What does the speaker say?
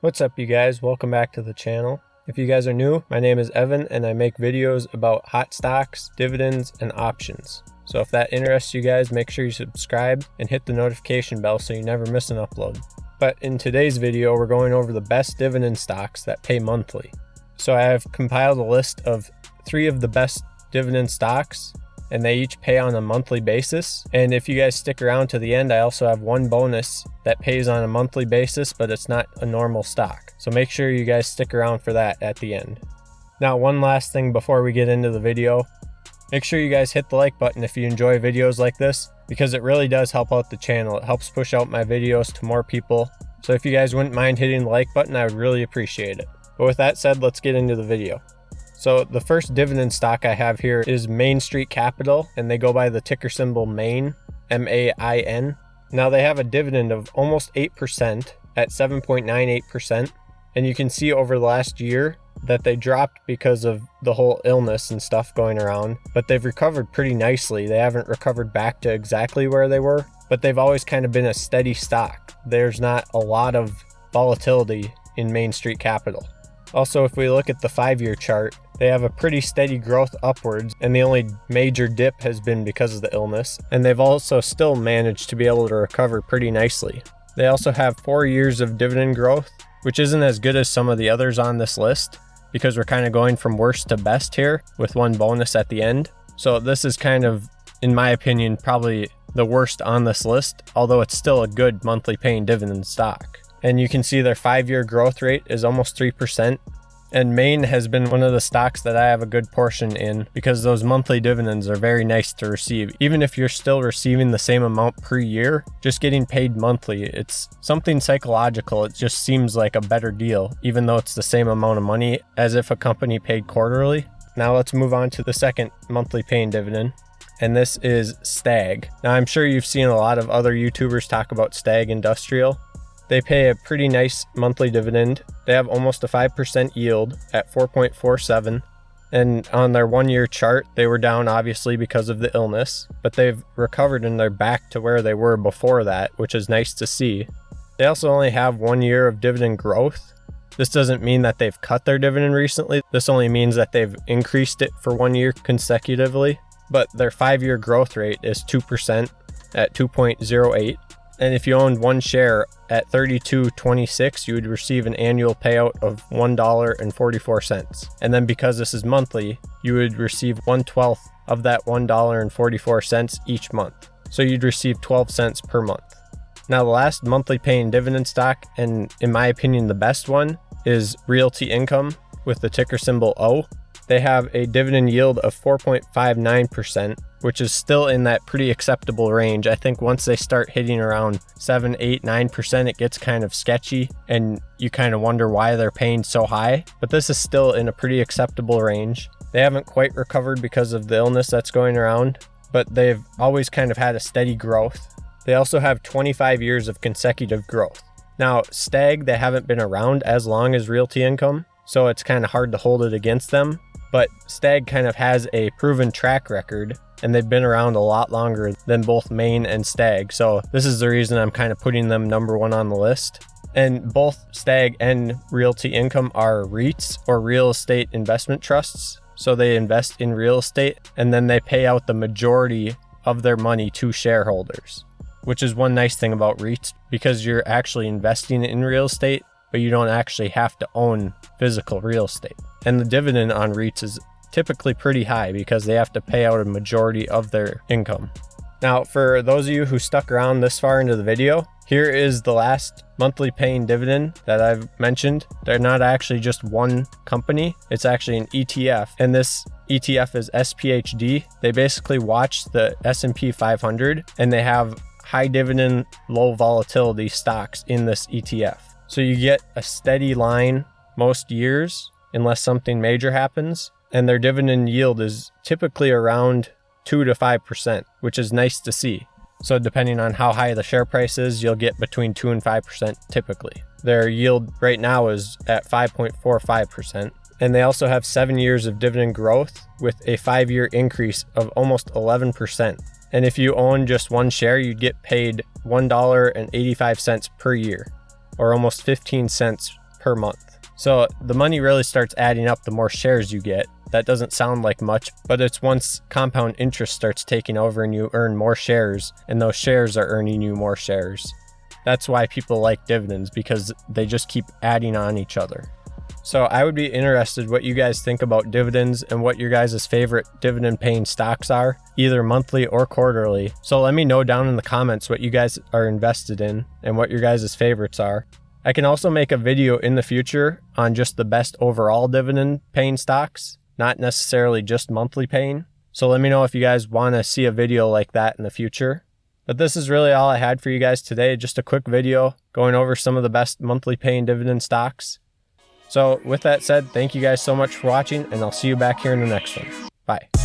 What's up, you guys? Welcome back to the channel. If you guys are new, my name is Evan and I make videos about hot stocks, dividends, and options. So if that interests you guys, make sure you subscribe and hit the notification bell so you never miss an upload. But in today's video, we're going over the best dividend stocks that pay monthly. So I have compiled a list of 3 of the best dividend stocks, and they each pay on a monthly basis. And if you guys stick around to the end, I also have one bonus that pays on a monthly basis, but it's not a normal stock. So make sure you guys stick around for that at the end. Now, one last thing before we get into the video. Make sure you guys hit the like button if you enjoy videos like this, because it really does help out the channel. It helps push out my videos to more people. So if you guys wouldn't mind hitting the like button, I would really appreciate it. But with that said, let's get into the video. So the first dividend stock I have here is Main Street Capital, and they go by the ticker symbol MAIN, M-A-I-N. Now they have a dividend of almost 8% at 7.98%. And you can see over the last year that they dropped because of the whole illness and stuff going around, but they've recovered pretty nicely. They haven't recovered back to exactly where they were, but they've always kind of been a steady stock. There's not a lot of volatility in Main Street Capital. Also, if we look at the 5-year chart, they have a pretty steady growth upwards, and the only major dip has been because of the illness, and they've also still managed to be able to recover pretty nicely. They also have 4 years of dividend growth, which isn't as good as some of the others on this list, because we're kind of going from worst to best here with one bonus at the end. So this is kind of, in my opinion, probably the worst on this list, although it's still a good monthly paying dividend stock. And you can see their 5-year growth rate is almost 3%. And Main has been one of the stocks that I have a good portion in, because those monthly dividends are very nice to receive. Even if you're still receiving the same amount per year, just getting paid monthly, it's something psychological. It just seems like a better deal, even though it's the same amount of money as if a company paid quarterly. Now let's move on to the second monthly paying dividend, and this is Stag. Now I'm sure you've seen a lot of other YouTubers talk about Stag Industrial. They pay a pretty nice monthly dividend. They have almost a 5% yield at 4.47. And on their 1-year chart, they were down obviously because of the illness, but they've recovered and they're back to where they were before that, which is nice to see. They also only have 1 year of dividend growth. This doesn't mean that they've cut their dividend recently. This only means that they've increased it for 1 year consecutively. But their 5-year growth rate is 2% at 2.08. And if you owned 1 share at $32.26, you would receive an annual payout of $1.44. And then because this is monthly, you would receive 1/12 of that $1.44 each month. So you'd receive 12 cents per month. Now the last monthly paying dividend stock, and in my opinion the best one, is Realty Income with the ticker symbol O. They have a dividend yield of 4.59%, which is still in that pretty acceptable range. I think once they start hitting around 7, 8, 9%, it gets kind of sketchy and you kind of wonder why they're paying so high. But this is still in a pretty acceptable range. They haven't quite recovered because of the illness that's going around, but they've always kind of had a steady growth. They also have 25 years of consecutive growth. Now, Stag, they haven't been around as long as Realty Income, so it's kind of hard to hold it against them. But Stag kind of has a proven track record, and they've been around a lot longer than both Main and Stag. So this is the reason I'm kind of putting them number 1 on the list. And both Stag and Realty Income are REITs, or real estate investment trusts. So they invest in real estate and then they pay out the majority of their money to shareholders, which is one nice thing about REITs, because you're actually investing in real estate, but you don't actually have to own physical real estate. And the dividend on REITs is typically pretty high because they have to pay out a majority of their income. Now, for those of you who stuck around this far into the video, here is the last monthly paying dividend that I've mentioned. They're not actually just one company, it's actually an ETF. And this ETF is SPHD. They basically watch the S&P 500 and they have high dividend, low volatility stocks in this ETF. So you get a steady line most years, unless something major happens, and their dividend yield is typically around 2 to 5%, which is nice to see. So depending on how high the share price is, you'll get between 2 and 5% typically. Their yield right now is at 5.45%, and they also have 7 years of dividend growth with a 5-year increase of almost 11%. And if you own just 1 share, you'd get paid $1.85 per year, or almost 15 cents per month. So the money really starts adding up the more shares you get. That doesn't sound like much, but it's once compound interest starts taking over and you earn more shares, and those shares are earning you more shares. That's why people like dividends, because they just keep adding on each other. So I would be interested what you guys think about dividends and what your guys' favorite dividend paying stocks are, either monthly or quarterly. So let me know down in the comments what you guys are invested in and what your guys' favorites are. I can also make a video in the future on just the best overall dividend paying stocks, not necessarily just monthly paying. So let me know if you guys want to see a video like that in the future. But this is really all I had for you guys today. Just a quick video going over some of the best monthly paying dividend stocks. So with that said, thank you guys so much for watching, and I'll see you back here in the next one. Bye.